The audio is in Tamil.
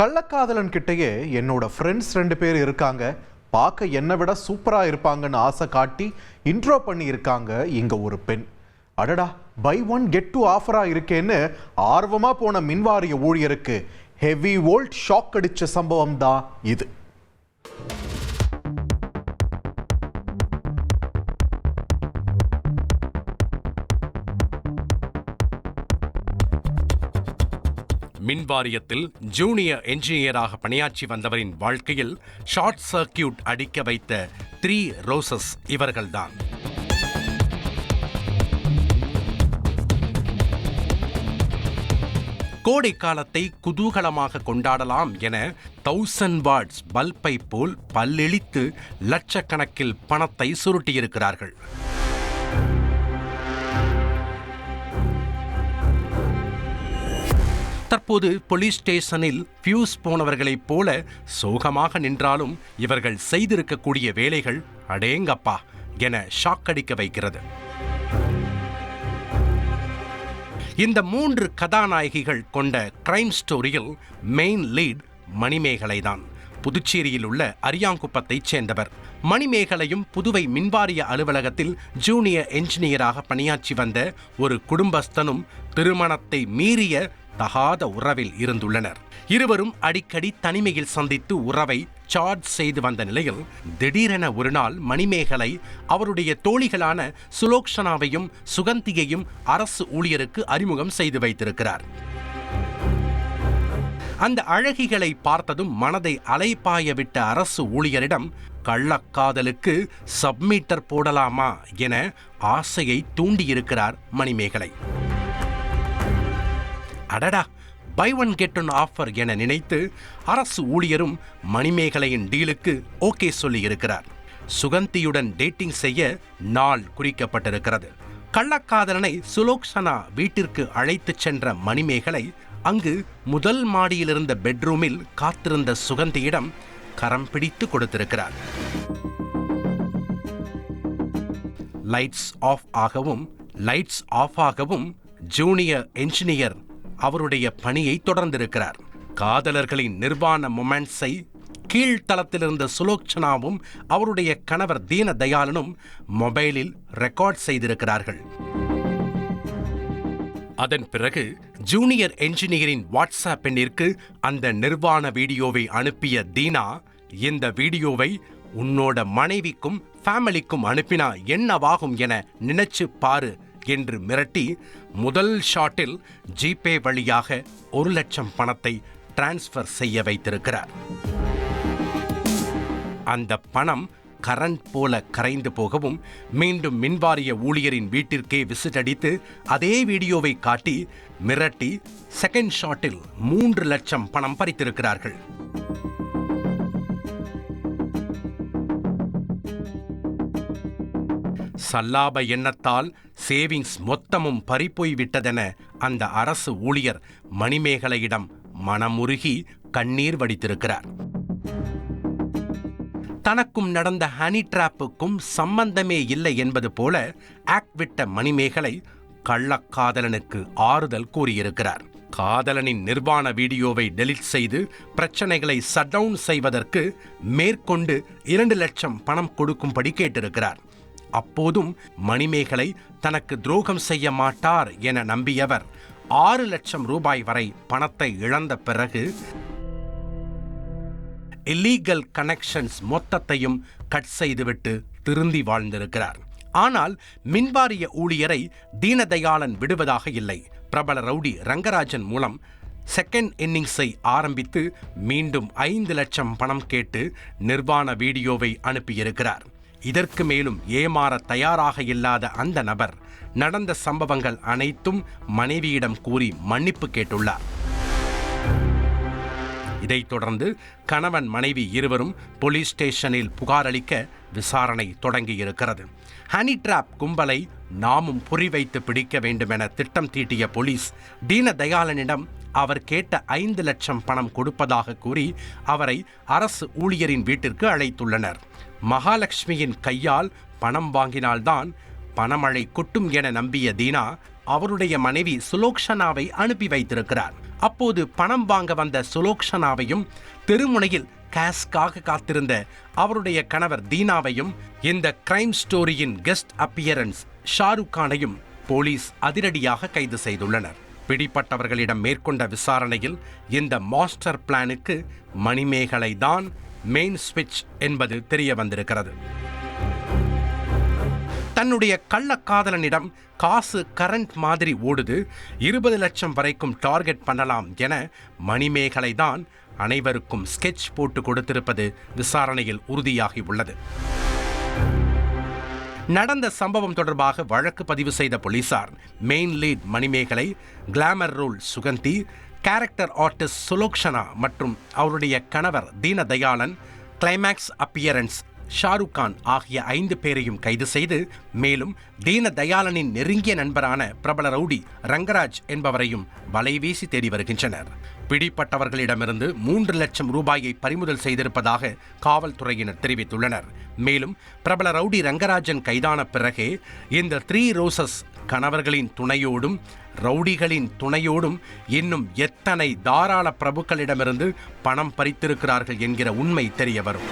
கள்ளக்காதலன் கிட்டேயே என்னோட ஃப்ரெண்ட்ஸ் 2 பேர் இருக்காங்க, பார்க்க என்னை விட சூப்பரா இருப்பாங்கன்னு ஆசை காட்டி இன்ட்ரோ பண்ணி இருக்காங்க இங்க ஒரு பெண். அடடா, பை ஒன் கெட் டூ ஆஃபரா இருக்கேன்னு ஆர்வமா போன மின்வாரிய ஊழியருக்கு ஹெவி வோல்ட் ஷாக் அடிச்ச சம்பவம் தான் இது. மின்வாரியத்தில் ஜூனியர் என்ஜினியராக பணியாற்றி வந்தவரின் வாழ்க்கையில் ஷார்ட் சர்க்கியூட் அடிக்க வைத்த 3 ரோசஸ் இவர்கள்தான். கோடை காலத்தை குதூகலமாக கொண்டாடலாம் என 1000 வாட்ஸ் பல்பை போல் பல்லெளித்து லட்சக்கணக்கில் பணத்தை சுருட்டியிருக்கிறார்கள். தற்போது போலீஸ் ஸ்டேஷனில் ஃபியூஸ் போனவர்களைப் போல சோகமாக நின்றாலும் இவர்கள் செய்திருக்கக்கூடிய வேலைகள் அடேங்கப்பா என ஷாக் அடிக்க வைக்கிறது. இந்த 3 கதாநாயகிகள் கொண்ட கிரைம் ஸ்டோரியில் மெயின் லீட் மணிமேகலைதான். புதுச்சேரியில் உள்ள அரியாங்குப்பத்தைச் சேர்ந்தவர். மணிமேகலையும் புதுவை மின்வாரிய அலுவலகத்தில் ஜூனியர் என்ஜினியராக பணியாற்றி வந்த ஒரு குடும்பஸ்தனும் திருமணத்தை மீறிய தகாத உறவில் இருந்துள்ளனர். இருவரும் அடிக்கடி தனிமையில் சந்தித்து உறவை சார்ஜ் செய்து வந்த நிலையில் திடீரென ஒரு நாள் மணிமேகலை அவருடைய தோழிகளான சுலோக்ஷனாவையும் சுகந்தியையும் அரசு ஊழியருக்கு அறிமுகம் செய்து வைத்திருக்கிறார். அந்த அழகிகளை பார்த்ததும் மனதை அலைபாய விட்ட அரசு ஊழியரிடம் கள்ளக்காதலுக்கு சப்மீட்டர் போடலாமா என ஆசையை தூண்டியிருக்கிறார் மணிமேகலை. அடடா, buy one get one offer என நினைத்து அரசு ஊழியரும் மணிமேகலையின் டீலுக்கு ஓகே சொல்லி இருக்கிறார். சுகந்தியுடன் டேட்டிங் செய்ய நாள் குறிக்கப்பட்டிருக்கிறது. கள்ளக்காதலனை சுலோக்ஷனா வீட்டிற்கு அழைத்துச் சென்ற மணிமேகலை அங்கு முதல் மாடியில் இருந்த பெட்ரூமில் காத்திருந்த சுகந்தியிடம் கரம் பிடித்து கொடுத்திருக்கிறார். லைட்ஸ் ஆஃப் ஆகவும் லைட்ஸ் ஆஃப் ஆகவும் ஜூனியர் என்ஜினியர் அவருடைய பணியை தொடர்ந்திருக்கிறார். காதலர்களின் நிர்வாண மொமெண்ட்ஸை கீழ்த்தளத்திலிருந்த சுலோக்ஷனாவும் அவருடைய கணவர் தீன தயாளனும் மொபைலில் ரெக்கார்ட் செய்திருக்கிறார்கள். அதன் பிறகு ஜூனியர் என்ஜினியரின் வாட்ஸ்அப் எண்ணிற்கு அந்த நிர்வாண வீடியோவை அனுப்பிய தீனா, இந்த வீடியோவை உன்னோட மனைவிக்கும் ஃபேமிலிக்கும் அனுப்பினா என்னவாகும் என நினைச்சு பாரு என்று மிரட்டி முதல் ஷாட்டில் ஜிபே வழியாக 1 லட்சம் பணத்தை டிரான்ஸ்ஃபர் செய்ய வைத்திருக்கிறார். அந்த பணம் கரண்ட் போல கரைந்து போகவும் மீண்டும் மின்வாரிய ஊழியரின் வீட்டிற்கே விசிட் அடித்து அதே வீடியோவை காட்டி மிரட்டி செகண்ட் ஷாட்டில் 3 லட்சம் பணம் பறித்திருக்கிறார்கள். சல்லாப எண்ணத்தால் சேவிங்ஸ் மொத்தமும் பறிப்போய் விட்டதென அந்த அரசு ஊழியர் மணிமேகலையிடம் மனமுருகி கண்ணீர் வடித்திருக்கிறார். தனக்கும் நடந்த ஹனி டிராப்புக்கும் சம்பந்தமே இல்லை என்பது போல ஆக்ட் விட்ட மணிமேகலை கள்ளக்காதலனுக்கு ஆறுதல் கூறியிருக்கிறார். காதலனின் நிர்வாண வீடியோவை டெலிட் செய்து பிரச்சனைகளை ஷட் டவுன் செய்வதற்கு மேற்கொண்டு 2 லட்சம் பணம் கொடுக்கும்படி கேட்டிருக்கிறார். அப்போதும் மணிமேகலை தனக்கு துரோகம் செய்ய மாட்டார் என நம்பியவர் 6 லட்சம் ரூபாய் வரை பணத்தை இழந்த பிறகு இல்லீகல் கனெக்ஷன்ஸ் மொத்தத்தையும் கட் செய்துவிட்டு திருந்தி வாழ்ந்திருக்கிறார். ஆனால் மின்வாரிய ஊழியரை தீனதயாளன் விடுவதாக இல்லை. பிரபல ரவுடி ரங்கராஜன் மூலம் செகண்ட் இன்னிங்ஸை ஆரம்பித்து மீண்டும் 5 லட்சம் பணம் கேட்டு நிர்வாண வீடியோவை அனுப்பியிருக்கிறார். இதற்கு மேலும் ஏமாற தயாராக இல்லாத அந்த நபர் நடந்த சம்பவங்கள் அனைத்தும் மனைவியிடம் கூறி மன்னிப்பு கேட்டுள்ளார். இதைத் தொடர்ந்து கணவன் மனைவி இருவரும் போலீஸ் ஸ்டேஷனில் புகார் அளிக்க விசாரணை தொடங்கியிருக்கிறது. ஹனி டிராப் கும்பலை நாமும் குறிவைத்து பிடிக்க வேண்டுமென திட்டம் தீட்டிய போலீஸ் தீன தயாளனிடம் அவர் கேட்ட 5 லட்சம் பணம் கொடுப்பதாக கூறி அவரை அரசு ஊழியரின் வீட்டிற்கு அழைத்துள்ளனர். மகாலட்சுமியின் கையால் பணம் வாங்கினால்தான் பணமழை கொட்டும் என நம்பிய தீனா அவருடைய மனைவி சுலோக்ஷனாவை அனுப்பி வைத்திருக்கிறார். அப்போது பணம் வாங்க வந்த சுலோக்ஷனாவையும் தெருமுனையில் கேஷ்காக காத்திருந்த அவருடைய கணவர் தீனாவையும் இந்த கிரைம் ஸ்டோரியின் கெஸ்ட் அப்பியரன்ஸ் ஷாருக் கானையும் போலீஸ் அதிரடியாக கைது செய்துள்ளனர். பிடிப்பட்டவர்களிடம் மேற்கொண்ட விசாரணையில் இந்த மாஸ்டர் பிளானுக்கு மணிமேகலை தான் மெயின் ஸ்விட்ச் என்பது தெரிய வந்திருக்கிறது. தன்னுடைய கள்ளக்காதலனிடம் காசு கரண்ட் மாதிரி ஓடுது, 20 லட்சம் வரைக்கும் டார்கெட் பண்ணலாம் என மணிமேகலை தான் அனைவருக்கும் ஸ்கெட்ச் போட்டு கொடுத்திருப்பது விசாரணையில் உறுதியாகி உள்ளது. நடந்த சம்பவம் தொடர்பாக வழக்கு பதிவு செய்த போலீசார் main lead Manimegalai, glamour role Sugandhi, character artist Sulakshana மற்றும் அவருடைய கணவர் தீனதயாளன், கிளைமேக்ஸ் அப்பியரன்ஸ் ஷாருக் கான் ஆகிய 5 பேரையும் கைது செய்து மேலும் தீனதயாளனின் நெருங்கிய நண்பரான பிரபல ரவுடி ரங்கராஜ் என்பவரையும் வலைவீசி தேடி வருகின்றனர். பிடிப்பட்டவர்களிடமிருந்து 3 லட்சம் ரூபாயை பறிமுதல் செய்திருப்பதாக காவல்துறையினர் தெரிவித்துள்ளனர். மேலும் பிரபல ரவுடி ரங்கராஜன் கைதான பிறகே இந்த 3 ரோசஸ் கணவர்களின் துணையோடும் ரவுடிகளின் துணையோடும் இன்னும் எத்தனை தாராள பிரபுக்களிடமிருந்து பணம் பறித்திருக்கிறார்கள் என்கிற உண்மை தெரிய வரும்.